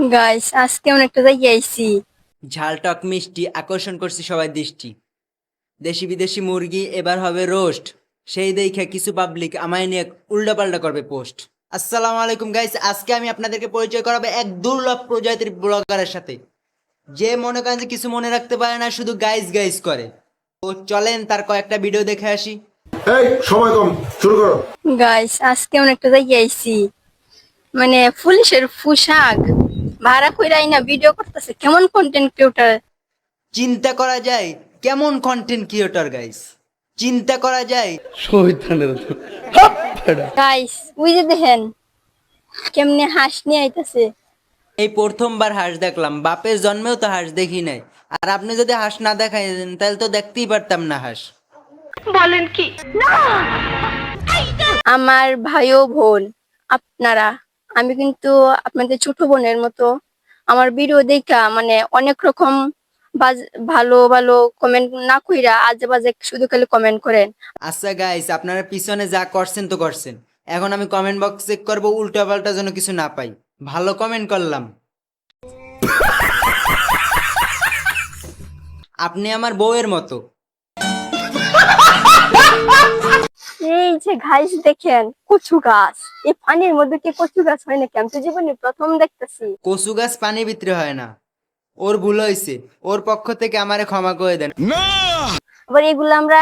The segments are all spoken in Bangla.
গাইস আজকে অনেকটা জায়গায় আইছি। ঝাল টক মিষ্টি আকর্ষণ করছি সবাই দৃষ্টি। দেশি বিদেশি মুরগি এবার হবে রোস্ট। সেই দেখে কিছু পাবলিক আমায় নিয়ে উল্টাপাল্টা করবে পোস্ট। আসসালামু আলাইকুম গাইস, আজকে আমি আপনাদেরকে পরিচয় করাবো এক দুর্লভ প্রজাতির ব্লগারের সাথে, যে মনে করেন যে কিছু মনে রাখতে পারে না, শুধু গাইস গাইস করে। তো চলেন তার কয়েকটা ভিডিও দেখে আসি। এই সময় কম, শুরু করো। গাইস আজকে অনেকটা জায়গায় আইছি। মানে পুলিশের পোশাক ভাড়া কইরাই না ভিডিও করতেছে, কেমন কন্টেন্ট ক্রিয়েটর। চিন্তা করা যায় কেমন কন্টেন্ট ক্রিয়েটর গাইস, চিন্তা করা যায়। গাইস ওই যে দেখেন কেমনে হাঁস নিয়ে আইতাছে। এই প্রথমবার হাঁস দেখলাম, বাপের জন্মেও তো হাঁস দেখি নাই। আর আপনি যদি হাঁস না দেখাই দেন তাহলে তো দেখতেই পারতাম না হাঁস। আমার ভাইও বোন আপনারা, আমি কিন্তু আপনাদের ছোট বোনের মতো। আমার ভিডিও দেখা মানে অনেক রকম ভালো ভালো কমেন্ট না কইরা আজে বাজে শুধু খালি কমেন্ট করেন। আচ্ছা গাইস, আপনারা পিছনে যা করছেন তো করছেন, এখন আমি কমেন্ট বক্স চেক করবো, উল্টা পাল্টা যেন কিছু না পাই। ভালো কমেন্ট করলাম, আপনি আমার বউয়ের মতো। এই যে গাইস দেখেন কচু গাছ, এই পানির মধ্যে কি কচু গাছ হয় নাকি? আমি তো জীবনে প্রথম দেখতেছি। কচু গাছ পানির ভিতরে হয় না, ওর ভুল হয়েছে, ওর পক্ষ থেকে আমারে ক্ষমা করে দেন। আবার এগুলো আমরা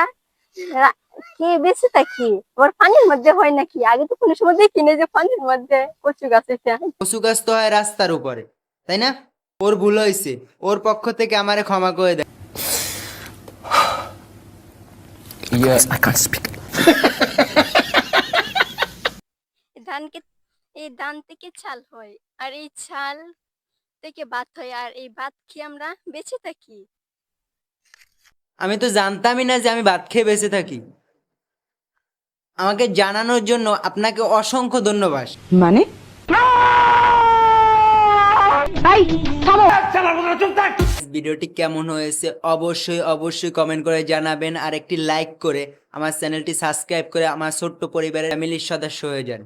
কি বেঁচে থাকি, আবার পানির মধ্যে হয় নাকি? আগে তো কোনো সময় দেখিনি যে পানির মধ্যে কচু গাছ হইছে। কচু গাছ তো হয় রাস্তার উপরে, তাই না? ওর ভুল হয়েছে, ওর পক্ষ থেকে আমারে ক্ষমা করে দেন। I can't speak. ধানকে, এই ধান থেকে চাল হয়, আর এই চাল থেকে ভাত হয়, আর এই ভাত খেয়ে আমরা বেঁচে থাকি। আমি তো জানতামই না যে আমি ভাত খেয়ে বেঁচে থাকি। আমাকে জানানোর জন্য আপনাকে অসংখ্য ধন্যবাদ। মানে ভিডিওটি কেমন হয়েছে অবশ্যই অবশ্যই কমেন্ট করে জানাবেন, আর একটি লাইক করে আমার চ্যানেলটি সাবস্ক্রাইব করে আমার ছোট্ট পরিবারের ফ্যামিলির সদস্য হয়ে যান।